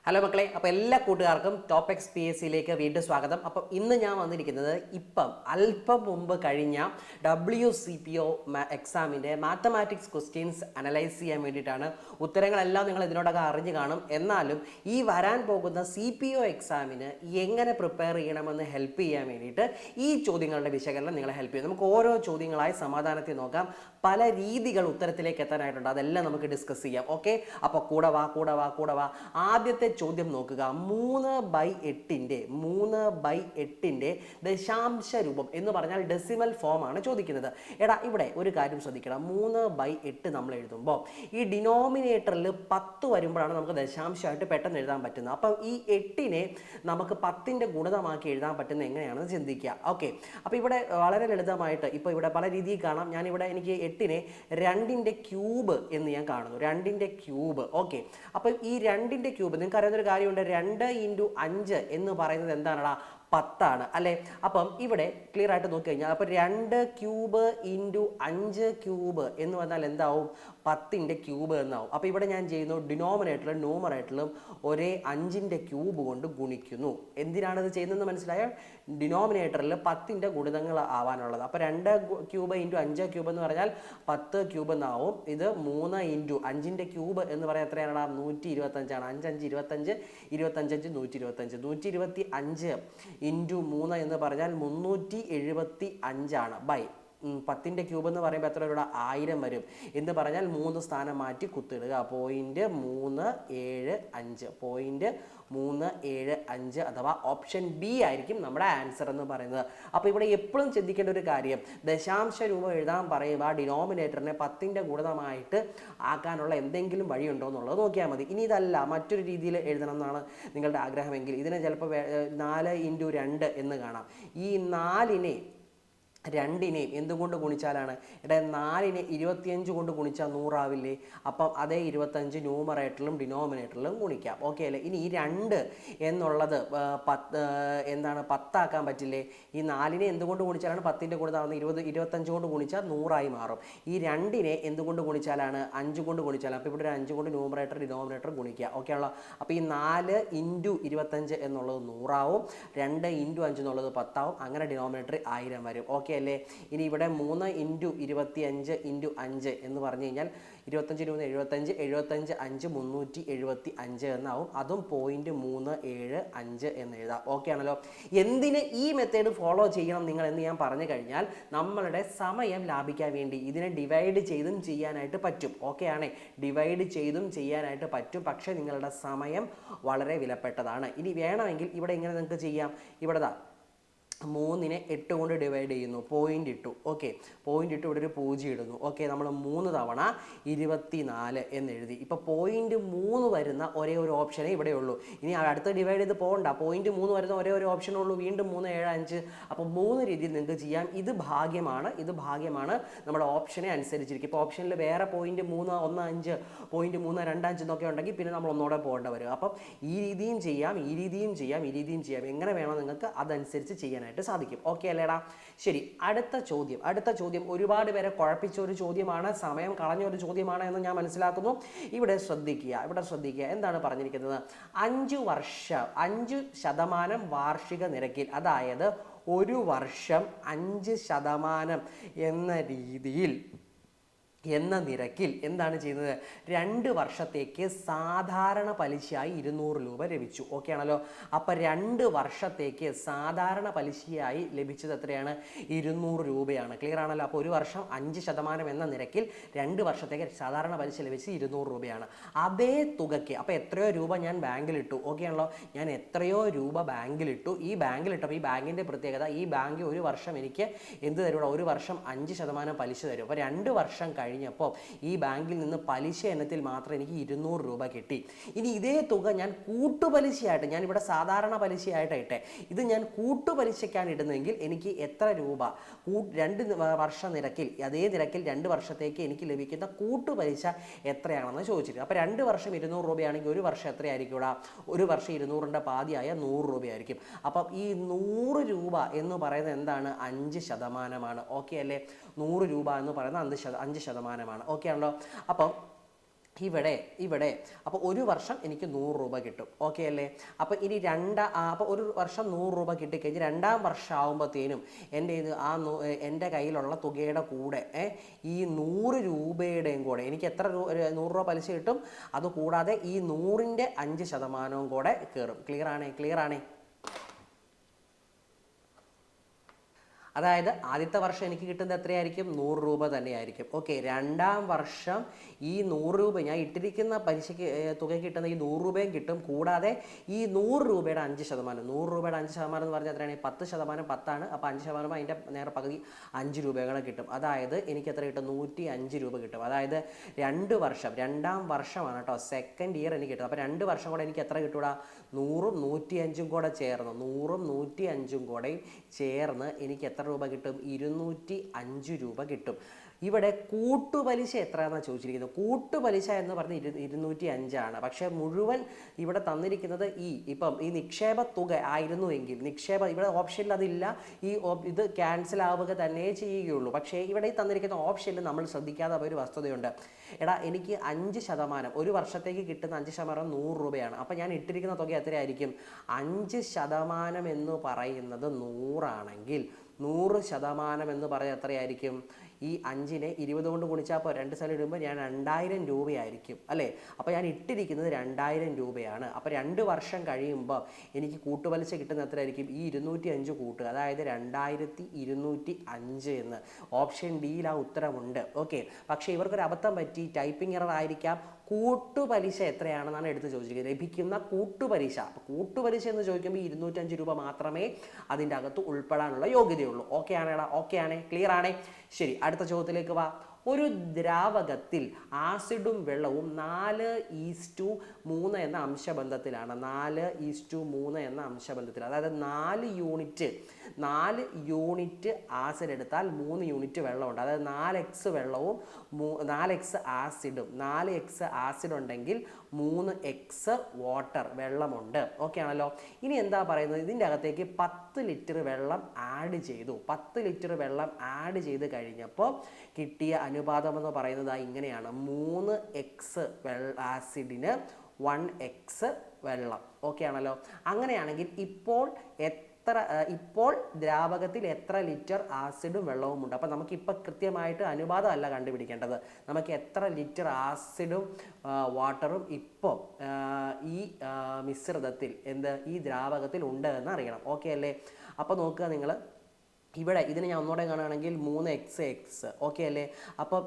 Hello മക്കളെ, അപ്പോൾ എല്ലാ കൂട്ടുകാർക്കും ടോപ്പ് എക്സ് പി എസ് സിയിലേക്ക് വീണ്ടും സ്വാഗതം. അപ്പം ഇന്ന് ഞാൻ വന്നിരിക്കുന്നത് അല്പം മുമ്പ് കഴിഞ്ഞ WCPO എക്സാമിൻ്റെ മാത്തമാറ്റിക്സ് ക്വസ്റ്റ്യൻസ് അനലൈസ് ചെയ്യാൻ വേണ്ടിയിട്ടാണ്. ഉത്തരങ്ങളെല്ലാം നിങ്ങൾ ഇതിനോടൊക്കെ അറിഞ്ഞു കാണും. എന്നാലും ഈ വരാൻ പോകുന്ന CPO എക്സാമിന് എങ്ങനെ പ്രിപ്പയർ ചെയ്യണമെന്ന് ഹെൽപ്പ് ചെയ്യാൻ വേണ്ടിയിട്ട് ഈ ചോദ്യങ്ങളുടെ വിശകലനം നിങ്ങളെ ഹെൽപ്പ് ചെയ്യും. നമുക്ക് ഓരോ ചോദ്യങ്ങളായി സമാധാനത്തിൽ നോക്കാം. പല രീതികൾ ഉത്തരത്തിലേക്ക് എത്താനായിട്ടുണ്ട്, അതെല്ലാം നമുക്ക് ഡിസ്കസ് ചെയ്യാം. ഓക്കെ, അപ്പോൾ കൂടെ വാ. ആദ്യത്തെ ചോദ്യം നോക്കുക. 3/8 ദശാംശ രൂപം എന്ന് പറഞ്ഞാൽ ഡെസിമൽ ഫോം ആണ് ചോദിക്കുന്നത്. എടാ, ഇവിടെ ഒരു കാര്യം ശ്രദ്ധിക്കണം. 3/8 നമ്മൾ എഴുതുമ്പോൾ ഈ ഡിനോമിനേറ്ററിൽ 10 വരുമ്പോഴാണ് നമുക്ക് ദശാംശമായിട്ട് പെട്ടെന്ന് എഴുതാൻ പറ്റുന്നത്. അപ്പം ഈ 8നെ നമുക്ക് 10ന്റെ ഗുണിതമാക്കി എഴുതാൻ പറ്റുന്നത് എങ്ങനെയാണെന്ന് ചിന്തിക്കുക. ഓക്കെ, അപ്പോൾ ഇവിടെ വളരെ ലളിതമായിട്ട് ഇപ്പോൾ ഇവിടെ പല രീതിയിൽ കാണാം. ഞാനിവിടെ എനിക്ക് 8നെ 2ന്റെ ക്യൂബ് എന്ന് ഞാൻ കാണുന്നു. 2ന്റെ ക്യൂബ്. ഓക്കെ, അപ്പോൾ ഈ 2ന്റെ ക്യൂബ് നിങ്ങൾക്ക് അറിയുന്നൊരു കാര്യമുണ്ട്. 2 × 5 എന്ന് പറയുന്നത് എന്താണടാ? 10 ആണ് അല്ലേ? അപ്പം ഇവിടെ ക്ലിയർ ആയിട്ട് നോക്കി കഴിഞ്ഞാൽ അപ്പോൾ 2 ക്യൂബ് × 5 ക്യൂബ് എന്ന് പറഞ്ഞാൽ എന്താവും? 10ന്റെ ക്യൂബ് എന്നാവും. അപ്പോൾ ഇവിടെ ഞാൻ ചെയ്യുന്നു, ഡിനോമിനേറ്ററിലും ന്യൂമറേറ്ററിലും ഒരേ 5ന്റെ ക്യൂബ് കൊണ്ട് ഗുണിക്കുന്നു. എന്തിനാണ് ഇത് ചെയ്യുന്നതെന്ന് മനസ്സിലായോ? ഡിനോമിനേറ്ററിൽ 10ന്റെ ഗുണിതങ്ങൾ ആവാനുള്ളത്. അപ്പോൾ 2 ക്യൂബ് × 5 ക്യൂബ് എന്ന് പറഞ്ഞാൽ 10 ക്യൂബ് എന്നാവും. ഇത് 3 × 5ന്റെ ക്യൂബ് എന്ന് പറയാൻ എത്രയാണ്? 125 ആണ്. 5 5 25 125 125 × 3 എന്ന് പറഞ്ഞാൽ 375 ആണ്. ബൈ 10ന്റെ ക്യൂബ് എന്ന് പറയുമ്പോൾ എത്ര രൂപ? 1000 വരും. എന്ന് പറഞ്ഞാൽ 3 സ്ഥാനം മാറ്റി കുത്തിടുക. 0.375 അഥവാ ഓപ്ഷൻ ബി ആയിരിക്കും നമ്മുടെ ആൻസർ എന്ന് പറയുന്നത്. അപ്പോൾ ഇവിടെ എപ്പോഴും ചിന്തിക്കേണ്ട ഒരു കാര്യം, ദശാംശ രൂപം എഴുതാൻ പറയുമ്പോൾ ആ ഡിനോമിനേറ്ററിനെ 10ന്റെ ഗുണിതമായിട്ട് ആക്കാനുള്ള എന്തെങ്കിലും വഴിയുണ്ടോ എന്നുള്ളത് നോക്കിയാൽ മതി. ഇനി ഇതല്ല, മറ്റൊരു രീതിയിൽ എഴുതണം എന്നാണ് നിങ്ങളുടെ ആഗ്രഹമെങ്കിൽ ഇതിനെ ചിലപ്പോൾ 4 × 2 എന്ന് കാണാം. ഈ 4നെ 2നെയും എന്തുകൊണ്ട് ഗുണിച്ചാലാണ്? ഇവിടെ 4നെ 25 കൊണ്ട് ഗുണിച്ചാൽ 100 ആവില്ലേ? അപ്പം അതേ 25 ന്യൂമറേറ്ററിലും ഡിനോമിനേറ്ററിലും ഗുണിക്കാം. ഓക്കെ അല്ലേ? ഇനി ഈ 2 എന്നുള്ളത് 10 ആക്കാൻ പറ്റില്ലേ? ഈ 4നെ എന്തുകൊണ്ട് ഗുണിച്ചാലാണ് 10ന്റെ ഗുണിതാവുന്നത്? 25 കൊണ്ട് ഗുണിച്ചാൽ 100 ആയി മാറും. ഈ 2നെ എന്തുകൊണ്ട് ഗുണിച്ചാലാണ്? 5 കൊണ്ട് ഗുണിച്ചാലാണ്. അപ്പോൾ ഇവിടെ ഒരു 5 കൊണ്ട് ന്യൂമറേറ്റർ ഡിനോമിനേറ്റർ ഗുണിക്കുക. ഓക്കെ ആണല്ലോ? അപ്പോൾ ഈ 4 × 25 എന്നുള്ളത് 100 ആവും. 2 × 5 എന്നുള്ളത് 10 ആവും. അങ്ങനെ ഡിനോമിനേറ്റർ 1000 വരും. ഓക്കെ അല്ലേ? ഇനി ഇവിടെ 3 × 25 × 5 എന്ന് പറഞ്ഞു കഴിഞ്ഞാൽ 25 × 75 75 5 375 എന്നാവും. അതും 0.375 എന്ന് എഴുതാം. ഓക്കെ ആണല്ലോ? എന്തിന് ഈ മെത്തേഡ് ഫോളോ ചെയ്യണം നിങ്ങൾ എന്ന് ഞാൻ പറഞ്ഞു കഴിഞ്ഞാൽ, നമ്മളുടെ സമയം ലാഭിക്കാൻ വേണ്ടി ഇതിനെ ഡിവൈഡ് ചെയ്തും ചെയ്യാനായിട്ട് പറ്റും. ഓക്കെ ആണേ? ഡിവൈഡ് ചെയ്തും ചെയ്യാനായിട്ട് പറ്റും. പക്ഷേ നിങ്ങളുടെ സമയം വളരെ വിലപ്പെട്ടതാണ്. ഇനി വേണമെങ്കിൽ ഇവിടെ ഇങ്ങനെ നിങ്ങൾക്ക് ചെയ്യാം. ഇവിടെ 3നെ 8 കൊണ്ട് ഡിവൈഡ് ചെയ്യുന്നു, പോയിന്റ് ഇട്ടു. ഓക്കെ, പോയിന്റ് ഇട്ട് ഇവിടെ ഒരു 0 ഇടുന്നു. ഓക്കെ, നമ്മൾ 3 തവണ 24 എന്ന് എഴുതി. ഇപ്പോൾ 0.3 വരുന്ന ഒരേ ഒരു ഓപ്ഷനേ ഇവിടെ ഉള്ളൂ. ഇനി അടുത്ത ഡിവൈഡ് ചെയ്ത് പോകണ്ട. 0.3 വരുന്ന ഒരേ ഒരു ഓപ്ഷനേ ഉള്ളൂ. വീണ്ടും 3 7 5. അപ്പോൾ 3 രീതിയിൽ നിങ്ങൾക്ക് ചെയ്യാം. ഇത് ഭാഗ്യമാണ് നമ്മുടെ ഓപ്ഷനെ അനുസരിച്ചിരിക്കും. ഇപ്പോൾ ഓപ്ഷനിൽ വേറെ 0.3 1 5 0.3 2 5 എന്നൊക്കെ ഉണ്ടെങ്കിൽ പിന്നെ നമ്മൾ ഒന്നുകൂടെ പോകേണ്ട വരും. അപ്പം ഈ രീതിയും ചെയ്യാം. എങ്ങനെ വേണോ നിങ്ങൾക്ക് അതനുസരിച്ച് ചെയ്യാനായിട്ട് സാധിക്കും. ഓക്കെ അല്ലേടാ? ശരി, അടുത്ത ചോദ്യം ഒരുപാട് പേരെ കുഴപ്പിച്ച ഒരു ചോദ്യമാണ്, സമയം കളഞ്ഞ ഒരു ചോദ്യമാണ് എന്ന് ഞാൻ മനസ്സിലാക്കുന്നു. ഇവിടെ ശ്രദ്ധിക്കുക എന്താണ് പറഞ്ഞിരിക്കുന്നത്? 5% വാർഷിക നിരക്കിൽ, അതായത് ഒരു വർഷം 5% എന്ന നിരക്കിൽ എന്താണ് ചെയ്യുന്നത്? 2 വർഷത്തേക്ക് സാധാരണ പലിശയായി 200 രൂപ ലഭിച്ചു. ഓക്കെ ആണല്ലോ? അപ്പോൾ 2 വർഷത്തേക്ക് സാധാരണ പലിശയായി ലഭിച്ചത് എത്രയാണ്? 200 രൂപയാണ്. ക്ലിയർ ആണല്ലോ? അപ്പോൾ ഒരു വർഷം 5% എന്ന നിരക്കിൽ 2 വർഷത്തേക്ക് സാധാരണ പലിശ ലഭിച്ച് 200 രൂപയാണ്. അതേ തുകയ്ക്ക് അപ്പോൾ എത്രയോ രൂപ ഞാൻ ബാങ്കിലിട്ടു. ഓക്കെ ആണല്ലോ? ഞാൻ എത്രയോ രൂപ ബാങ്കിലിട്ടു. ഈ ബാങ്കിലിട്ടപ്പോൾ ഈ ബാങ്കിൻ്റെ പ്രത്യേകത, ഈ ബാങ്ക് ഒരു വർഷം എനിക്ക് എന്ത് തരും? ഒരു വർഷം 5% പലിശ തരും. അപ്പോൾ 2 വർഷം കഴിഞ്ഞപ്പോൾ ഈ ബാങ്കിൽ നിന്ന് പലിശ ഇനത്തിൽ മാത്രം എനിക്ക് 200 രൂപ കിട്ടി. ഇനി ഇതേ തുക ഞാൻ കൂട്ടുപലിശയായിട്ട്, ഞാനിവിടെ സാധാരണ പലിശയായിട്ട് ഇട്ടെ, ഇത് ഞാൻ കൂട്ടുപലിശയ്ക്കാണ് ഇടുന്നതെങ്കിൽ എനിക്ക് എത്ര രൂപ 2 വർഷ നിരക്കിൽ, അതേ നിരക്കിൽ 2 വർഷത്തേക്ക് എനിക്ക് ലഭിക്കുന്ന കൂട്ടുപലിശ എത്രയാണെന്ന് ചോദിച്ചിട്ട്. അപ്പോൾ 2 വർഷം 200 രൂപയാണെങ്കിൽ ഒരു വർഷം എത്രയായിരിക്കും? ഒരു വർഷം 200ന്റെ പാതിയായ 100 രൂപയായിരിക്കും. അപ്പം ഈ 100 രൂപ എന്ന് പറയുന്നത് എന്താണ്? 5%. ഓക്കെ അല്ലേ? 100 രൂപ എന്ന് പറയുന്നത് 5%. ഓക്കെ ആണല്ലോ? അപ്പം ഇവിടെ ഇവിടെ അപ്പോൾ ഒരു വർഷം എനിക്ക് 100 രൂപ കിട്ടും. ഓക്കെ അല്ലേ? അപ്പോൾ ഇനി അപ്പോൾ ഒരു വർഷം 100 രൂപ കിട്ടിക്കഴിഞ്ഞ് രണ്ടാം വർഷം ആകുമ്പോഴത്തേനും എൻ്റെ കയ്യിലുള്ള തുകയുടെ കൂടെ ഈ 100 രൂപയുടെയും കൂടെ എനിക്ക് എത്ര 100 രൂപ പലിശ കിട്ടും, അതുകൂടാതെ ഈ 100ൻ്റെ 5% കൂടെ കയറും. ക്ലിയർ ആണേ? അതായത് ആദ്യത്തെ വർഷം എനിക്ക് കിട്ടുന്നത് എത്രയായിരിക്കും? 100 രൂപ തന്നെയായിരിക്കും. ഓക്കെ, രണ്ടാം വർഷം ഈ 100 രൂപ ഞാൻ ഇട്ടിരിക്കുന്ന പലിശയ്ക്ക് തുക കിട്ടുന്ന ഈ 100 രൂപയും കിട്ടും. കൂടാതെ ഈ 100 രൂപയുടെ 5%, 100 രൂപയുടെ 5% എന്ന് പറഞ്ഞാൽ എത്രയാണ്? 10%, 10ആണ്. അപ്പോൾ 5% അതിൻ്റെ നേരെ പകുതി 5 രൂപകളെ കിട്ടും. അതായത് എനിക്ക് എത്ര കിട്ടും? 105 രൂപ കിട്ടും. അതായത് 2 വർഷം, രണ്ടാം വർഷമാണ് കേട്ടോ, സെക്കൻഡ് ഇയർ എനിക്ക് കിട്ടും. അപ്പോൾ 2 വർഷം കൂടെ എനിക്ക് എത്ര കിട്ടൂടാ? 100ഉം 105ഉം കൂടെ ചേർന്ന് 100ഉം 105ഉം കൂടെ ചേർന്ന് എനിക്ക് എത്ര രൂപ കിട്ടും? 205 രൂപ കിട്ടും. ഇവിടെ കൂട്ടുപലിശ എത്രയാണെന്നാണ് ചോദിച്ചിരിക്കുന്നത്. കൂട്ടുപലിശ എന്ന് പറഞ്ഞ് 205 പക്ഷേ മുഴുവൻ ഇവിടെ തന്നിരിക്കുന്നത് ഇപ്പം ഈ നിക്ഷേപ തുക ആയിരുന്നു എങ്കിൽ ഇവിടെ ഓപ്ഷനിൽ അതില്ല, ഇത് ക്യാൻസൽ ആവുക തന്നെ ചെയ്യുകയുള്ളൂ. പക്ഷേ ഇവിടെ ഈ തന്നിരിക്കുന്ന ഓപ്ഷനിൽ നമ്മൾ ശ്രദ്ധിക്കാതെ ഒരു വസ്തുതയുണ്ട്. എടാ, എനിക്ക് 5%, ഒരു വർഷത്തേക്ക് കിട്ടുന്ന 5% 100 രൂപയാണ്. അപ്പം ഞാൻ ഇട്ടിരിക്കുന്ന തുക എത്രയായിരിക്കും? 5% എന്ന് പറയുന്നത് 100 ആണെങ്കിൽ 100% എന്ന് പറഞ്ഞാൽ എത്രയായിരിക്കും? ഈ 5നെ 20 കൊണ്ട് ഗുണിച്ചാൽ ഇപ്പോൾ 2 സ്ഥലം ഇടുമ്പോൾ ഞാൻ 2000 രൂപയായിരിക്കും അല്ലേ? അപ്പോൾ ഞാൻ ഇട്ടിരിക്കുന്നത് 2000 രൂപയാണ്. അപ്പോൾ 2 വർഷം കഴിയുമ്പോൾ എനിക്ക് കൂട്ടുപലിശ കിട്ടുന്ന എത്രയായിരിക്കും? ഈ 205 കൂട്ടുക, അതായത് 2205 എന്ന്. ഓപ്ഷൻ ഡിയിൽ ആ ഉത്തരമുണ്ട്. ഓക്കെ, പക്ഷേ ഇവർക്കൊരു അബദ്ധം പറ്റി, ടൈപ്പിംഗ് എറർ ആയിരിക്കാം. കൂട്ടുപലിശ എത്രയാണെന്നാണ് എടുത്ത് ചോദിച്ചിരിക്കുന്നത്. ലഭിക്കുന്ന കൂട്ടുപലിശ. അപ്പോൾ കൂട്ടുപലിശ എന്ന് ചോദിക്കുമ്പോൾ 205 രൂപ മാത്രമേ അതിൻ്റെ അകത്ത് ഉൾപ്പെടാനുള്ള യോഗ്യതയുള്ളൂ. ഓക്കെ ആണേടാ? ഓക്കെ ആണേ? ക്ലിയർ ആണേ? ശരി, അടുത്ത ചോദ്യത്തിലേക്ക് വാ. ഒരു ദ്രാവകത്തിൽ ആസിഡും വെള്ളവും 4:3 എന്ന അംശബന്ധത്തിലാണ്. 4:3 എന്ന അംശബന്ധത്തിൽ, അതായത് 4 യൂണിറ്റ് ആസിഡ് എടുത്താൽ 3 യൂണിറ്റ് വെള്ളമുണ്ട്. അതായത് 4x വെള്ളവും 4x ആസിഡും, 4x ആസിഡ് ഉണ്ടെങ്കിൽ 3x വാട്ടർ വെള്ളമുണ്ട്. ഓക്കെ ആണല്ലോ? ഇനി എന്താ പറയുന്നത്? ഇതിൻ്റെ അകത്തേക്ക് 10 ലിറ്റർ വെള്ളം ആഡ് ചെയ്തു. 10 ലിറ്റർ വെള്ളം ആഡ് ചെയ്ത് കഴിഞ്ഞപ്പോൾ കിട്ടിയ അനുപാതം എന്ന് പറയുന്നത് ഇങ്ങനെയാണ്: 3x ആസിഡിന് 1x വെള്ളം. ഓക്കെ ആണല്ലോ? അങ്ങനെയാണെങ്കിൽ ഇപ്പോൾ ദ്രാവകത്തിൽ എത്ര ലിറ്റർ ആസിഡും വെള്ളവും ഉണ്ട്? അപ്പം നമുക്കിപ്പോൾ കൃത്യമായിട്ട് അനുപാതമല്ല കണ്ടുപിടിക്കേണ്ടത്, നമുക്ക് എത്ര ലിറ്റർ ആസിഡും വാട്ടറും ഇപ്പോൾ ഈ മിശ്രിതത്തിൽ ഈ ദ്രാവകത്തിൽ ഉണ്ട് എന്ന് അറിയണം. ഓക്കെ അല്ലേ? അപ്പോൾ നോക്കുക നിങ്ങൾ, ഇവിടെ ഇതിന് ഞാൻ ഒന്നുകൂടെ കാണുകയാണെങ്കിൽ 3x. ഓക്കെ അല്ലേ? അപ്പം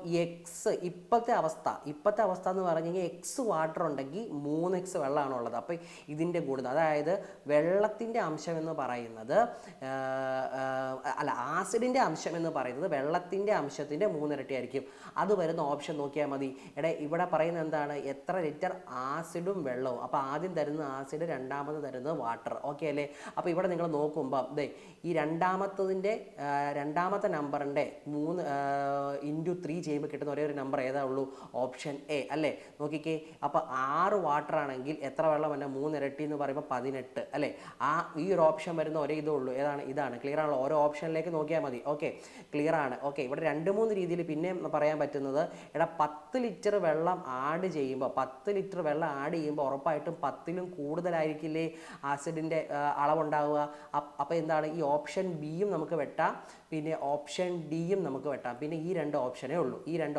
ഇപ്പോഴത്തെ അവസ്ഥ എന്ന് പറഞ്ഞു കഴിഞ്ഞാൽ x വാട്ടർ ഉണ്ടെങ്കിൽ 3x വെള്ളമാണുള്ളത്. അപ്പം ഇതിൻ്റെ കൂടുതൽ, അതായത് വെള്ളത്തിൻ്റെ അംശം എന്ന് പറയുന്നത് ആസിഡിൻ്റെ അംശം എന്ന് പറയുന്നത് വെള്ളത്തിൻ്റെ അംശത്തിൻ്റെ 3 ഇരട്ടി ആയിരിക്കും. അത് വരുന്ന ഓപ്ഷൻ നോക്കിയാൽ മതി. ഇവിടെ പറയുന്നത് എന്താണ്? എത്ര ലിറ്റർ ആസിഡും വെള്ളവും. അപ്പോൾ ആദ്യം തരുന്നത് ആസിഡ്, രണ്ടാമത് തരുന്നത് വാട്ടർ. ഓക്കെ അല്ലേ? അപ്പോൾ ഇവിടെ നിങ്ങൾ നോക്കുമ്പോൾ ഈ രണ്ടാമത്തെ നമ്പറിൻ്റെ 3 × 3 ചെയ്യുമ്പോൾ കിട്ടുന്ന ഒരേ ഒരു നമ്പർ ഏതാ ഉള്ളൂ? ഓപ്ഷൻ എ അല്ലേ? നോക്കിക്കേ, അപ്പോൾ 6 വാട്ടർ ആണെങ്കിൽ എത്ര വെള്ളം തന്നെ? 3 ഇരട്ടി എന്ന് പറയുമ്പോൾ 18 അല്ലേ? ഈ ഒരു ഓപ്ഷൻ വരുന്ന ഒരേ ഇതേ ഉള്ളൂ. ഇതാണ്. ക്ലിയർ ആണല്ലോ? ഓരോ ഓപ്ഷനിലേക്ക് നോക്കിയാൽ മതി. ഓക്കെ, ക്ലിയർ ആണ്? ഓക്കെ, ഇവിടെ 2-3 രീതിയിൽ പിന്നെ പറയാൻ പറ്റുന്നത്, 10 ലിറ്റർ വെള്ളം ആഡ് ചെയ്യുമ്പോൾ ഉറപ്പായിട്ടും 10ലും കൂടുതലായിരിക്കില്ലേ ആസിഡിൻ്റെ അളവുണ്ടാവുക. അപ്പോൾ എന്താണ്? ഈ ഓപ്ഷൻ ബിയും നമുക്ക് വെട്ടാം, പിന്നെ ഓപ്ഷൻ ഡിയും നമുക്ക് വെട്ടാം. പിന്നെ ഈ 2 ഓപ്ഷനേ ഉള്ളൂ. ഈ 2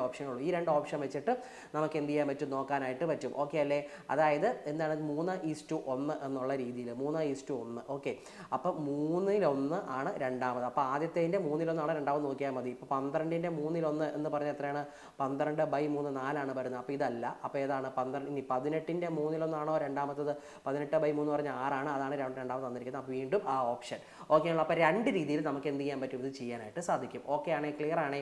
ഓപ്ഷൻ വെച്ചിട്ട് നമുക്ക് എന്ത് ചെയ്യാൻ പറ്റും? നോക്കാനായിട്ട് പറ്റും. ഓക്കെ അല്ലേ? അതായത് എന്താണ്? 3:1 എന്നുള്ള രീതിയിൽ 3:1. ഓക്കെ, അപ്പം 3:1 ആണ് രണ്ടാമത്. അപ്പോൾ ആദ്യത്തേതിൻ്റെ 3:1 ആണ് രണ്ടാമത് നോക്കിയാൽ മതി. ഇപ്പോൾ 12ൻ്റെ 3:1 എന്ന് പറഞ്ഞാൽ എത്രയാണ്? 12/3 4ആണ് വരുന്നത്. അപ്പോൾ ഇതല്ല. അപ്പോൾ ഏതാണ്? 18ൻ്റെ 3:1 ആണോ രണ്ടാമത്തത്? 18/3 പറഞ്ഞാൽ 6 ആണ്. അതാണ് രണ്ടാമത് തന്നിരിക്കുന്നത്. അപ്പോൾ വീണ്ടും ആ ഓപ്ഷൻ. ഓക്കെ ആണല്ലോ? അപ്പോൾ 2 രീതിയിൽ നമുക്ക് എന്ത് ചെയ്യാൻ പറ്റും? ഇത് ചെയ്യാനായിട്ട് സാധിക്കും. ഓക്കെ ആണേ? ക്ലിയർ ആണേ?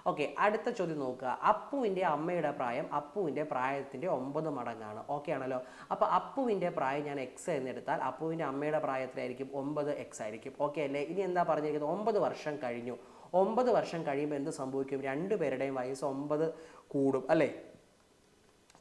ഓക്കെ, അടുത്ത ചോദ്യം നോക്കുക. അപ്പുവിൻ്റെ അമ്മയുടെ പ്രായം അപ്പുവിൻ്റെ പ്രായത്തിൻ്റെ 9 മടങ്ങാണ്. ഓക്കെ ആണല്ലോ? അപ്പോൾ അപ്പുവിൻ്റെ പ്രായം ഞാൻ x എന്നെടുത്താൽ അപ്പുവിൻ്റെ അമ്മയുടെ പ്രായം എത്രയായിരിക്കും? 9x ആയിരിക്കും. ഓക്കെ അല്ലേ? ഇനി എന്താ പറഞ്ഞിരിക്കുന്നത്? 9 വർഷം കഴിഞ്ഞു. 9 വർഷം കഴിയുമ്പോൾ എന്ത് സംഭവിക്കും? 2 പേരുടെയും വയസ്സ് 9 കൂടും അല്ലേ?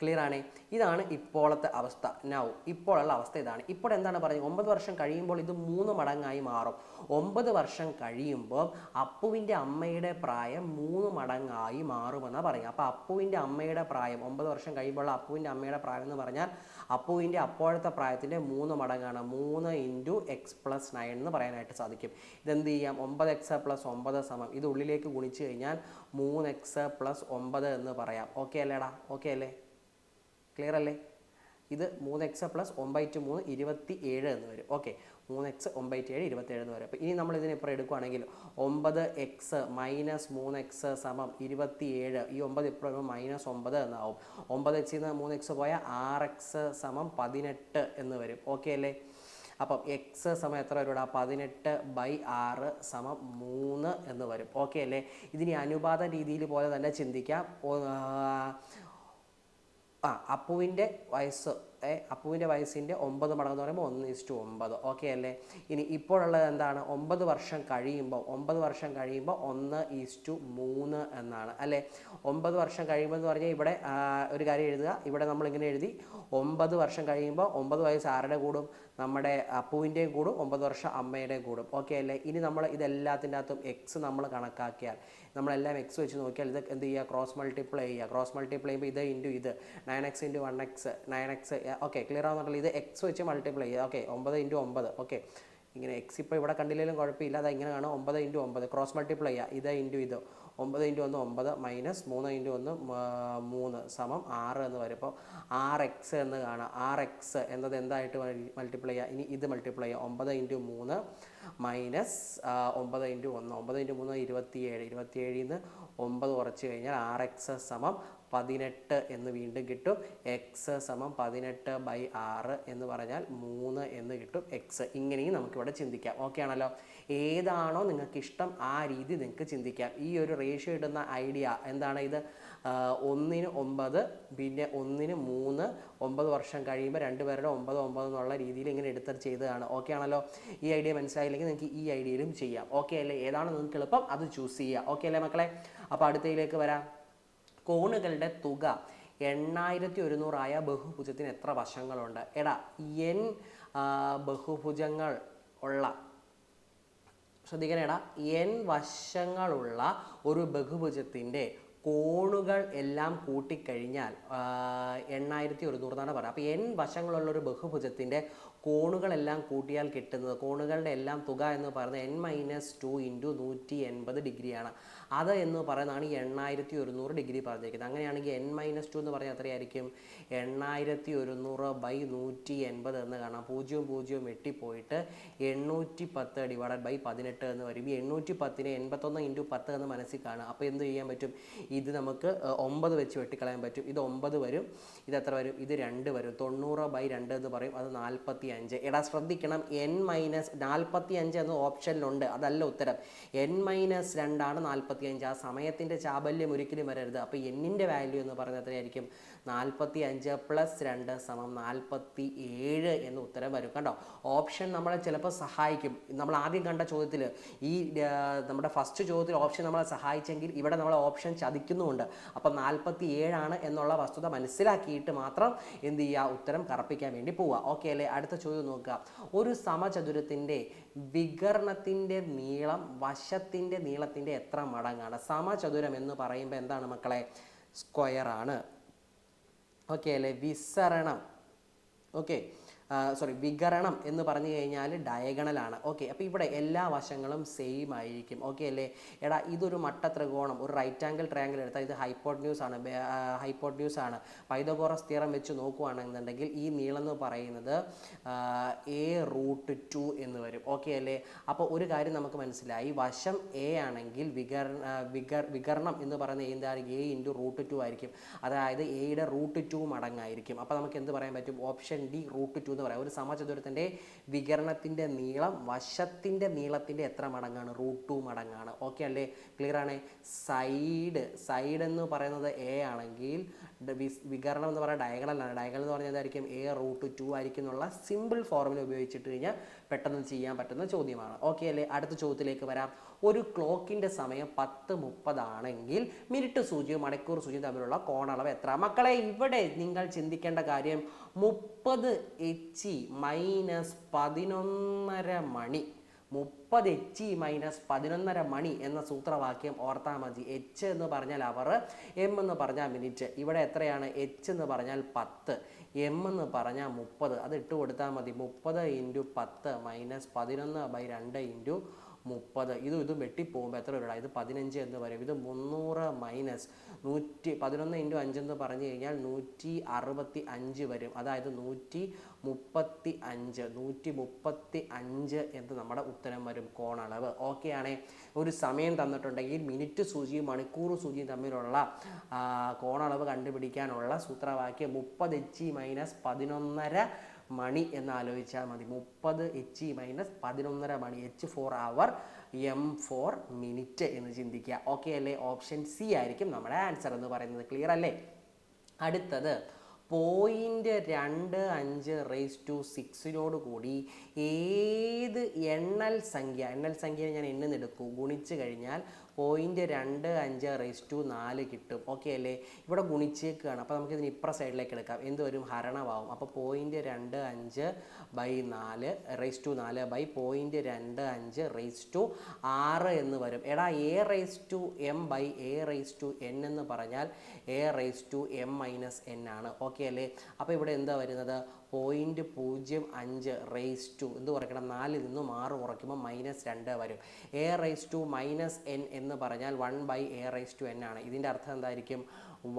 ക്ലിയർ ആണേ. ഇതാണ് ഇപ്പോഴത്തെ അവസ്ഥ. നൗ ഇപ്പോഴുള്ള അവസ്ഥ ഇതാണ്. ഇപ്പോൾ എന്താണ് പറയുന്നത്, 9 വർഷം കഴിയുമ്പോൾ ഇത് 3 മടങ്ങായി മാറും. 9 വർഷം കഴിയുമ്പോൾ അപ്പുവിൻ്റെ അമ്മയുടെ പ്രായം 3 മടങ്ങായി മാറുമെന്നാണ് പറയുക. അപ്പോൾ അപ്പുവിൻ്റെ അമ്മയുടെ പ്രായം 9 വർഷം കഴിയുമ്പോൾ അപ്പുവിൻ്റെ അമ്മയുടെ പ്രായം എന്ന് പറഞ്ഞാൽ അപ്പുവിൻ്റെ അപ്പോഴത്തെ പ്രായത്തിൻ്റെ 3 മടങ്ങാണ്. 3 ഇൻറ്റു എക്സ് പ്ലസ് 9 എന്ന് പറയാനായിട്ട് സാധിക്കും. ഇതെന്ത് ചെയ്യാം, 9x പ്ലസ് 9 സമം ഇത് ഉള്ളിലേക്ക് ഗുണിച്ച് കഴിഞ്ഞാൽ 3x പ്ലസ് 9 എന്ന് പറയാം. ഓക്കെ അല്ലേടാ? ഓക്കെ അല്ലേ? ക്ലിയർ അല്ലേ? ഇത് 3x പ്ലസ് 9×3 27 എന്ന് വരും. ഓക്കെ, 3x 9×7 27 എന്ന് വരും. അപ്പോൾ ഇനി നമ്മൾ ഇതിനിപ്പുറം എടുക്കുകയാണെങ്കിൽ 9x മൈനസ് 3x സമം 27. ഈ 9 ഇപ്പുറം മൈനസ് 9 എന്നാവും. 9x നിന്ന് 3x പോയാൽ 6x സമം 18 എന്ന് വരും. ഓക്കെ അല്ലേ? അപ്പം എക്സ് സമയം എത്ര വരും? 18/6 സമം 3 എന്ന് വരും. ഓക്കെ അല്ലേ? ഇതിനി അനുപാത രീതിയിൽ പോലെ തന്നെ ചിന്തിക്കാം. അപ്പുവിൻ്റെ വയസ്സ് അപ്പുവിൻ്റെ വയസ്സിൻ്റെ 9 മടങ്ങ് എന്ന് പറയുമ്പോൾ 1:9. ഓക്കെ അല്ലേ? ഇനി ഇപ്പോഴുള്ളത് എന്താണ്? 9 വർഷം കഴിയുമ്പോൾ 1:3 എന്നാണ് അല്ലേ? 9 വർഷം കഴിയുമ്പോൾ എന്ന് പറഞ്ഞാൽ ഇവിടെ ഒരു കാര്യം എഴുതുക. ഇവിടെ നമ്മളിങ്ങനെ എഴുതി 9 വർഷം കഴിയുമ്പോൾ 9 വയസ്സ് ആരുടെ കൂടും? നമ്മുടെ അപ്പുവിൻ്റെയും കൂടും, 9 വർഷം അമ്മയുടെയും കൂടും. ഓക്കെ അല്ലേ? ഇനി നമ്മൾ ഇതെല്ലാത്തിൻ്റെ അകത്തും എക്സ് നമ്മൾ കണക്കാക്കിയാൽ, നമ്മളെല്ലാം എക്സ് വെച്ച് നോക്കിയാൽ ഇത് എന്ത് ചെയ്യുക? ക്രോസ് മൾട്ടിപ്ലൈ ചെയ്യുക. ക്രോസ് മൾട്ടിപ്ലൈ ചെയ്യുമ്പോൾ ഇത് ഇൻറ്റു ഇത് 9x × 1x 9x. Okay, clear ആവുന്നുണ്ടല്ലോ? ഇത് എക്സ് വെച്ച് മൾട്ടിപ്ലൈ ചെയ്യുക. ഓക്കെ, 9 × 9. ഓക്കെ, ഇങ്ങനെ എക്സ് ഇപ്പോൾ ഇവിടെ കണ്ടില്ലെങ്കിലും കുഴപ്പമില്ല. അത് ഇങ്ങനെ കാണും, 9 × 9 ക്രോസ് മൾട്ടിപ്ലൈ ചെയ്യുക. ഇത് ഇൻറ്റു ഇത് 9 × 1 9 മൈനസ് 3 × 1 3 സമം 6 എന്ന് വരും. അപ്പോൾ 6x എന്ന് കാണാം. 6x എന്നത് എന്തായിട്ട് മൾട്ടിപ്ലൈ ചെയ്യുക? ഇനി ഇത് മൾട്ടിപ്ലൈ ചെയ്യുക. 9 × 3 മൈനസ് 9 × 1 9 × 3 27. 27ൽ നിന്ന് 9 കുറച്ച് കഴിഞ്ഞാൽ 6x സമം 18 എന്ന് വീണ്ടും കിട്ടും. എക്സ് സമം 18/6 എന്ന് പറഞ്ഞാൽ 3 എന്ന് കിട്ടും എക്സ്. ഇങ്ങനെയും നമുക്കിവിടെ ചിന്തിക്കാം. ഓക്കെ ആണല്ലോ? ഏതാണോ നിങ്ങൾക്ക് ഇഷ്ടം ആ രീതി നിങ്ങൾക്ക് ചിന്തിക്കാം. ഈ ഒരു റേഷ്യോ ഇടുന്ന ഐഡിയ എന്താണ്? ഇത് 1:9 പിന്നെ 1:3 9 വർഷം കഴിയുമ്പോൾ രണ്ടുപേരുടെ 9 എന്നുള്ള രീതിയിൽ ഇങ്ങനെ എടുത്തിട്ട് ചെയ്തതാണ്. ഓക്കെ ആണല്ലോ? ഈ ഐഡിയ മനസ്സിലായില്ലെങ്കിൽ നിങ്ങൾക്ക് ഈ ഐഡിയയിലും ചെയ്യാം. ഓക്കെ അല്ലേ? ഏതാണ് നിങ്ങൾക്ക് എളുപ്പം അത് ചൂസ് ചെയ്യുക. ഓക്കെ അല്ലേ മക്കളെ? അപ്പോൾ അടുത്തയിലേക്ക് വരാം. കോണുകളുടെ തുക 8100 ആയ ബഹുഭുജത്തിന് എത്ര വശങ്ങളുണ്ട്? എടാ, n ബഹുഭുജങ്ങൾ ഉള്ള, ശ്രദ്ധിക്കണേടാ, n വശങ്ങളുള്ള ഒരു ബഹുഭുജത്തിൻ്റെ കോണുകൾ എല്ലാം കൂട്ടിക്കഴിഞ്ഞാൽ 8100 എന്നാണ് പറയുക. അപ്പോൾ n വശങ്ങളുള്ള ഒരു ബഹുഭുജത്തിൻ്റെ കോണുകളെല്ലാം കൂട്ടിയാൽ കിട്ടുന്നത്, കോണുകളുടെ എല്ലാം തുക എന്ന് പറയുന്നത് n-2 × 180 ഡിഗ്രിയാണ്. അത് എന്ന് പറയുന്നതാണ് 8100 ഡിഗ്രി പറഞ്ഞിരിക്കുന്നത്. അങ്ങനെയാണെങ്കിൽ n-2 എന്ന് പറഞ്ഞാൽ എത്രയായിരിക്കും? 8100/180 എന്ന് കാണാം. 0 0 വെട്ടിപ്പോയിട്ട് 810/18 എന്ന് വരും. ഈ 810നെ 81 × 10 എന്ന് മനസ്സിൽ കാണുക. അപ്പോൾ എന്ത് ചെയ്യാൻ പറ്റും? ഇത് നമുക്ക് 9 വെച്ച് വെട്ടിക്കളയാൻ പറ്റും. ഇത് 9 വരും. ഇത് എത്ര വരും? ഇത് 2 വരും. 90/2 എന്ന് പറയും. അത് 45. എടാ ശ്രദ്ധിക്കണം, n-45 എന്ന് ഓപ്ഷനിലുണ്ട്. അതല്ല ഉത്തരം. n-2 ആണ് 45. ആ സമയത്തിൻ്റെ ചാബല്യം ഒരിക്കലും വരരുത്. അപ്പോൾ എന്നിൻ്റെ വാല്യൂ എന്ന് പറയുന്നത് എത്രയായിരിക്കും? 45 + 2 = 47 എന്ന് ഉത്തരം വരും. കണ്ടോ? ഓപ്ഷൻ നമ്മളെ ചിലപ്പോൾ സഹായിക്കും. നമ്മൾ ആദ്യം കണ്ട ചോദ്യത്തിൽ ഈ നമ്മുടെ ഫസ്റ്റ് ചോദ്യത്തിൽ ഓപ്ഷൻ നമ്മളെ സഹായിച്ചെങ്കിൽ ഇവിടെ നമ്മൾ ഓപ്ഷൻ ചതിക്കുന്നുമുണ്ട്. അപ്പം 47 ആണ് എന്നുള്ള വസ്തുത മനസ്സിലാക്കിയിട്ട് മാത്രം എന്ത് ചെയ്യുക? ഉത്തരം കറപ്പിക്കാൻ വേണ്ടി പോവുക. ഓക്കെ അല്ലേ? അടുത്ത ചോദ്യം നോക്കുക. ഒരു സമചതുരത്തിൻ്റെ വികരണത്തിൻ്റെ നീളം വശത്തിൻ്റെ നീളത്തിൻ്റെ എത്ര മടങ്ങാണ്? സമചതുരം എന്ന് പറയുമ്പോൾ എന്താണ് മക്കളെ? സ്ക്വയർ ആണ്. ഓക്കെ അല്ലേ? വിസരണം, ഓക്കെ വികരണം എന്ന് പറഞ്ഞു കഴിഞ്ഞാൽ ഡയഗണലാണ്. ഓക്കെ, അപ്പോൾ ഇവിടെ എല്ലാ വശങ്ങളും സെയിം ആയിരിക്കും. ഓക്കെ അല്ലേ? എടാ, ഇതൊരു മട്ട ത്രികോണം, ഒരു റൈറ്റ് ആംഗിൾ ട്രയാങ്കിൾ എടുത്താൽ ഇത് ഹൈപ്പോട്ന്യൂസ് ആണ്. പൈതഗോറസ് തിയറം വെച്ച് നോക്കുകയാണെന്നുണ്ടെങ്കിൽ ഈ നീളം എന്ന് പറയുന്നത് a√2 എന്ന് വരും. ഓക്കെ അല്ലേ? അപ്പോൾ ഒരു കാര്യം നമുക്ക് മനസ്സിലായി. വശം a ആണെങ്കിൽ വികരണം എന്ന് പറയുന്നത് എന്താണ്? a × √2 ആയിരിക്കും. അതായത് എയുടെ √2 മടങ്ങായിരിക്കും. അപ്പോൾ നമുക്ക് എന്ത് പറയാൻ പറ്റും? ഓപ്ഷൻ ഡി √2 എന്ന് പറയാം. ഒരു സമചതുരത്തിൻ്റെ വികരണത്തിൻ്റെ നീളം വശത്തിൻ്റെ നീളത്തിൻ്റെ എത്ര മടങ്ങാണ്? √2 മടങ്ങാണ്. ഓക്കെ അല്ലേ? ക്ലിയർ ആണ്? സൈഡ് എന്ന് പറയുന്നത് a ആണെങ്കിൽ വികരണം എന്ന് പറയുന്നത് ഡയഗണലാണ്. ഡയഗണൽ എന്ന് പറഞ്ഞാൽ എന്തായിരിക്കും a√2 ആയിരിക്കും എന്നുള്ള സിമ്പിൾ ഫോർമുല ഉപയോഗിച്ചിട്ട് കഴിഞ്ഞാൽ പെട്ടെന്ന് ചെയ്യാൻ പറ്റുന്ന ചോദ്യമാണ്. ഓക്കെ അല്ലേ? അടുത്ത ചോദ്യത്തിലേക്ക് വരാം. ഒരു ക്ലോക്കിൻ്റെ സമയം 10:30 ആണെങ്കിൽ മിനിറ്റ് സൂചിയും മണിക്കൂർ സൂചിയും തമ്മിലുള്ള കോണളവ് എത്ര? മക്കളെ, ഇവിടെ നിങ്ങൾ ചിന്തിക്കേണ്ട കാര്യം 30 HE മൈനസ് 11:30 മണി, 30 HE മൈനസ് 11:30 മണി എന്ന സൂത്രവാക്യം ഓർത്താൽ മതി. H എന്ന് പറഞ്ഞാൽ അവർ, M എന്ന് പറഞ്ഞാൽ മിനിറ്റ്. ഇവിടെ എത്രയാണ്? H എന്ന് പറഞ്ഞാൽ 10, M എന്ന് പറഞ്ഞാൽ 30. അത് ഇട്ട് കൊടുത്താൽ മതി. 30 × 10 മൈനസ് 11/2 × 30. ഇതും വെട്ടിപ്പോകുമ്പോൾ എത്ര വരും? ഇത് 15 എന്ന് വരും. ഇത് 300 മൈനസ് 111 × 5 എന്ന് പറഞ്ഞു കഴിഞ്ഞാൽ 165 വരും. അതായത് 135 എന്ന് നമ്മുടെ ഉത്തരം വരും കോണളവ്. ഓക്കെ ആണേ? ഒരു സമയം തന്നിട്ടുണ്ടെങ്കിൽ മിനിറ്റ് സൂചിയും മണിക്കൂർ സൂചിയും തമ്മിലുള്ള കോണളവ് കണ്ടുപിടിക്കാനുള്ള സൂത്രവാക്യം 30 HE മൈനസ് 11:30 മണി എന്ന് ആലോചിച്ചാൽ മതി. 30 HE മൈനസ് 11:30 മണി. H for hour, M for minute എന്ന് ചിന്തിക്കുക. ഓക്കെ അല്ലേ? ഓപ്ഷൻ സി ആയിരിക്കും നമ്മുടെ ആൻസർ എന്ന് പറയുന്നത്. ക്ലിയർ അല്ലേ? അടുത്തത് 0.25 കൂടി ഏത് എണ്ണൽ സംഖ്യ ഞാൻ എണ്ണെടുക്കൂ ഗുണിച്ച് കഴിഞ്ഞാൽ 0.25/4 കിട്ടും. ഓക്കെ അല്ലേ? ഇവിടെ ഗുണിച്ചേക്കാണ്. അപ്പോൾ നമുക്ക് ഇതിന് ഇപ്പുറ സൈഡിലേക്ക് എടുക്കാം. എന്ത് വരും? ഹരണമാവും. അപ്പോൾ 0.25/4 0.25/6 എന്ന് വരും. എടാ, a/m/a/n എന്ന് പറഞ്ഞാൽ a/m-n ആണ്. ഓക്കെ അല്ലേ? അപ്പോൾ ഇവിടെ എന്താ വരുന്നത്? 0.05 എന്ത് കുറയ്ക്കണം? 4 നിന്നും 6 കുറയ്ക്കുമ്പോൾ -2 വരും. a/-n എന്ന് പറഞ്ഞാൽ 1/a/n ആണ്. ഇതിൻ്റെ അർത്ഥം എന്തായിരിക്കും?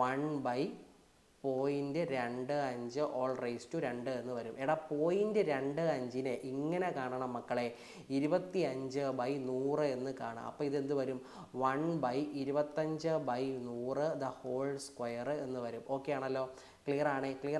1/0.25 എന്ന് വരും. എടാ, 0.25 ഇങ്ങനെ കാണണം മക്കളെ, 25/100 എന്ന് കാണാം. അപ്പോൾ ഇതെന്ത് വരും? 1/25/100 ദ ഹോൾ സ്ക്വയർ എന്ന് വരും. ഓക്കെ ആണല്ലോ? ക്ലിയർ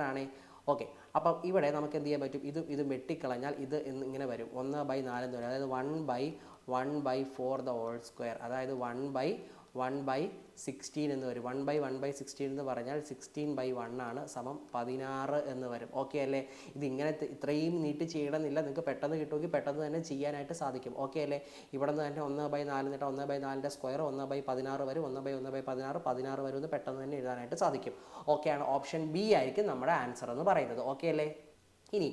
ആണേ? ഓക്കെ. അപ്പം ഇവിടെ നമുക്ക് എന്ത് ചെയ്യാൻ പറ്റും? ഇത് വെട്ടിക്കളഞ്ഞാൽ ഇത് ഇങ്ങനെ വരും. 1/4 എന്ന് വരും. അതായത് 1/1/4 ദ ഹോൾ സ്ക്വയർ. അതായത് 1/1/16 എന്ന് വരും. 1/1/16 എന്ന് പറഞ്ഞാൽ 16/1 ആണ്, സമം 16 എന്ന് വരും. ഓക്കെ അല്ലേ? ഇതിങ്ങനെ ഇത്രയും നീട്ടി ചെയ്യണമെന്നില്ല. നിങ്ങൾക്ക് പെട്ടെന്ന് കിട്ടുമെങ്കിൽ പെട്ടെന്ന് തന്നെ ചെയ്യാനായിട്ട് സാധിക്കും. ഓക്കെ അല്ലേ? ഇവിടെ നിന്ന് തന്നെ 1/4 എന്നിട്ട് 1/4ൻ്റെ സ്ക്വയർ 1/16 വരും. 1/1/16 16 വരും എന്ന് പെട്ടെന്ന് തന്നെ എഴുതാനായിട്ട് സാധിക്കും. ഓക്കെ ആണ്? ഓപ്ഷൻ ബി ആയിരിക്കും നമ്മുടെ ആൻസർ എന്ന് പറയുന്നത്. ഓക്കെ അല്ലേ? ഇനി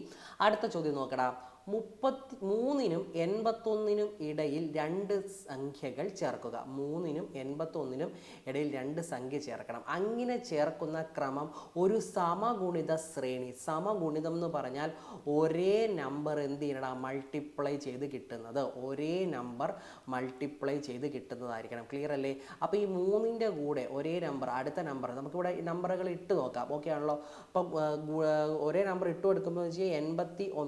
അടുത്ത ചോദ്യം നോക്കടാ. 3നും 81നും ഇടയിൽ 2 സംഖ്യകൾ ചേർക്കുക. 3നും 81നും ഇടയിൽ 2 സംഖ്യ ചേർക്കണം. അങ്ങനെ ചേർക്കുന്ന ക്രമം ഒരു സമഗുണിത ശ്രേണി. സമഗുണിതം എന്ന് പറഞ്ഞാൽ ഒരേ നമ്പർ എന്ത് ചെയ്യണം? മൾട്ടിപ്ലൈ ചെയ്ത് കിട്ടുന്നത്. ഒരേ നമ്പർ മൾട്ടിപ്ലൈ ചെയ്ത് കിട്ടുന്നതായിരിക്കണം. ക്ലിയർ അല്ലേ? അപ്പോൾ ഈ 3ൻ്റെ കൂടെ ഒരേ നമ്പർ, അടുത്ത നമ്പർ നമുക്കിവിടെ നമ്പറുകൾ ഇട്ട് നോക്കാം. ഓക്കെ ആണല്ലോ? അപ്പം ഒരേ നമ്പർ ഇട്ട് കൊടുക്കുമ്പോൾ എന്ന് വെച്ചാൽ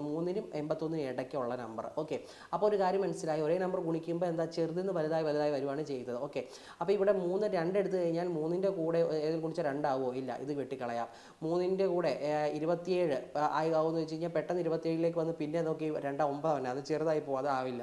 3നും 81നും ഇടയ്ക്കുള്ള നമ്പർ. ഓക്കെ. അപ്പോൾ ഒരു കാര്യം മനസ്സിലായി. ഒരേ നമ്പർ ഗുണിക്കുമ്പോൾ എന്താ? ചെറുതിന്ന് വലുതായി വരുവാണ് ചെയ്തത്. ഓക്കെ. അപ്പോൾ ഇവിടെ 3 2 എടുത്തു കഴിഞ്ഞാൽ 3ൻ്റെ കൂടെ ഏതെങ്കിലും ഗുണിച്ചാൽ 2 ആവുമോ? ഇല്ല. ഇത് വെട്ടിക്കളയാം. 3ൻ്റെ കൂടെ 27 ആവുമെന്ന് വെച്ച് കഴിഞ്ഞാൽ പെട്ടെന്ന് 27ലേക്ക് വന്ന് പിന്നെ നോക്കി 2 9 തന്നെ, അത് ചെറുതായി പോകും. അതാവില്ല.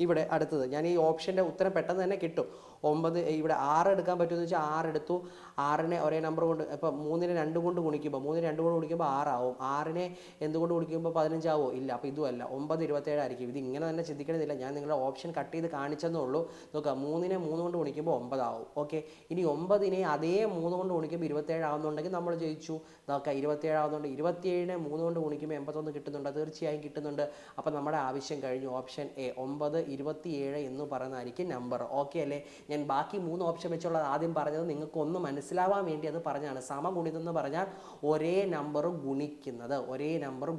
ഇവിടെ അടുത്തത് ഞാൻ ഈ ഓപ്ഷൻ്റെ ഉത്തരം പെട്ടെന്ന് തന്നെ കിട്ടും. 9 ഇവിടെ 6 എടുക്കാൻ പറ്റുമെന്ന് വെച്ചാൽ 6 എടുത്തു. 6നെ ഒരേ നമ്പർ കൊണ്ട്, ഇപ്പോൾ 3നെ 2 കൊണ്ട് ഗുണിക്കുമ്പോൾ 6 ആവും. 6നെ എന്തുകൊണ്ട് ഗുണിക്കുമ്പോൾ 15 ആവോ? ഇല്ല. അപ്പോൾ ഇതുമല്ല. 9 27 ആയിരിക്കും. ഇത് ഇങ്ങനെ തന്നെ ചിന്തിക്കണമെന്നില്ല. ഞാൻ നിങ്ങളുടെ ഓപ്ഷൻ കട്ട് ചെയ്ത് കാണിച്ചെന്നേ ഉള്ളൂ. നോക്കുക, 3നെ 3 കൊണ്ട് ഗുണിക്കുമ്പോൾ 9 ആവും. ഓക്കെ. ഇനി 9നെ അതേ 3 കൊണ്ട് ഗുണിക്കുമ്പോൾ 27 ആവുന്നുണ്ടെങ്കിൽ നമ്മൾ ജയിച്ചു. നോക്കുക, 27 ആവുന്നുണ്ട്. 27നെ 3 കൊണ്ട് ഗുണിക്കുമ്പോൾ 81 കിട്ടുന്നുണ്ട്. തീർച്ചയായും കിട്ടുന്നുണ്ട്. അപ്പോൾ നമ്മുടെ ആവശ്യം കഴിഞ്ഞു. ഓപ്ഷൻ എ 9 27 എന്ന് പറയുന്നതായിരിക്കും നമ്പർ. ഓക്കെ അല്ലേ? ഞാൻ ബാക്കി 3 ഓപ്ഷൻ വെച്ചുള്ളത് ആദ്യം പറഞ്ഞത് നിങ്ങൾക്ക് ഒന്ന് മനസ്സിലാവാൻ വേണ്ടി അത് പറഞ്ഞാണ്. സമഗുണിതം എന്ന് പറഞ്ഞാൽ ഒരേ നമ്പർ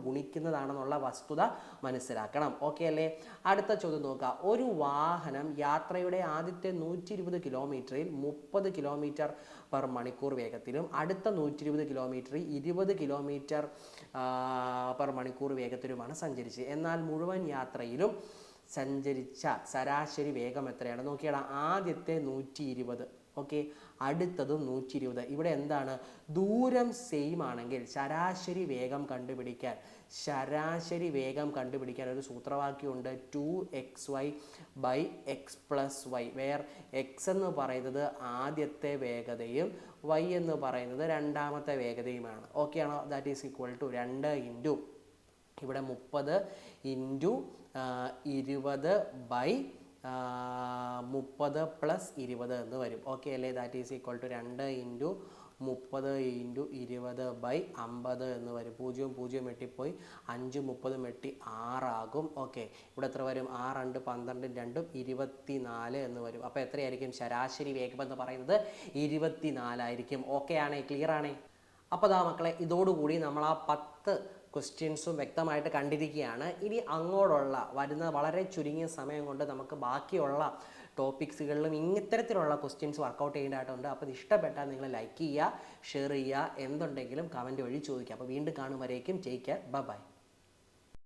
ഗുണിക്കുന്നതാണെന്നുള്ള വസ്തുത മനസ്സിലാക്കണം. ഓക്കെ അല്ലേ? അടുത്ത ചോദ്യം നോക്കുക. ഒരു വാഹനം യാത്രയുടെ ആദ്യത്തെ 120 കിലോമീറ്ററിൽ 30 കിലോമീറ്റർ പെർ മണിക്കൂർ വേഗത്തിലും അടുത്ത 120 കിലോമീറ്ററിൽ 20 കിലോമീറ്റർ പെർ മണിക്കൂർ വേഗത്തിലുമാണ് സഞ്ചരിച്ചത്. എന്നാൽ മുഴുവൻ യാത്രയിലും സഞ്ചരിച്ച ശരാശരി വേഗം എത്രയാണ്? നോക്കിയാൽ ആദ്യത്തെ 120. ഓക്കെ, അടുത്തതും 120. ഇവിടെ എന്താണ്, ദൂരം സെയിം ആണെങ്കിൽ ശരാശരി വേഗം കണ്ടുപിടിക്കാൻ ഒരു സൂത്രവാക്യമുണ്ട് 2xy/x+y, വേർ എക്സ് എന്ന് പറയുന്നത് ആദ്യത്തെ വേഗതയും y എന്ന് പറയുന്നത് രണ്ടാമത്തെ വേഗതയുമാണ്. ഓക്കെ ആണോ? That is equal to 2 into ഇവിടെ 30 ഇൻറ്റു 20 ബൈ 30 പ്ലസ് 20 എന്ന് വരും. ഓക്കെ അല്ലേ? That is equal to 2 into 30 into 20 by 50 എന്ന് വരും. 0 0 വെട്ടിപ്പോയി, 5 30 വെട്ടി 6 ആകും. ഓക്കെ, ഇവിടെ എത്ര വരും? 6 2 12 2 24 എന്ന് വരും. അപ്പോൾ എത്രയായിരിക്കും ശരാശരി വേഗം എന്ന് പറയുന്നത്? 24 ആയിരിക്കും. ഓക്കെ ആണേ? ക്ലിയർ ആണേ? അപ്പോൾ ദാ മക്കളെ, ഇതോടുകൂടി നമ്മൾ ആ 10 ക്വസ്റ്റ്യൻസും വ്യക്തമായിട്ട് കണ്ടിരിക്കുകയാണ്. ഇനി അങ്ങോട്ടുള്ള വരുന്ന വളരെ ചുരുങ്ങിയ സമയം കൊണ്ട് നമുക്ക് ബാക്കിയുള്ള ടോപ്പിക്സുകളിലും ഇത്തരത്തിലുള്ള ക്വസ്റ്റ്യൻസ് വർക്കൗട്ട് ചെയ്യേണ്ടതായിട്ടുണ്ട്. അപ്പോൾ ഇത് ഇഷ്ടപ്പെട്ടാൽ നിങ്ങൾ ലൈക്ക് ചെയ്യുക, ഷെയർ ചെയ്യുക, എന്തുണ്ടെങ്കിലും കമൻറ്റ് വഴി ചോദിക്കുക. അപ്പോൾ വീണ്ടും കാണും വരേക്കും ടേക്ക് കെയർ, ബൈ.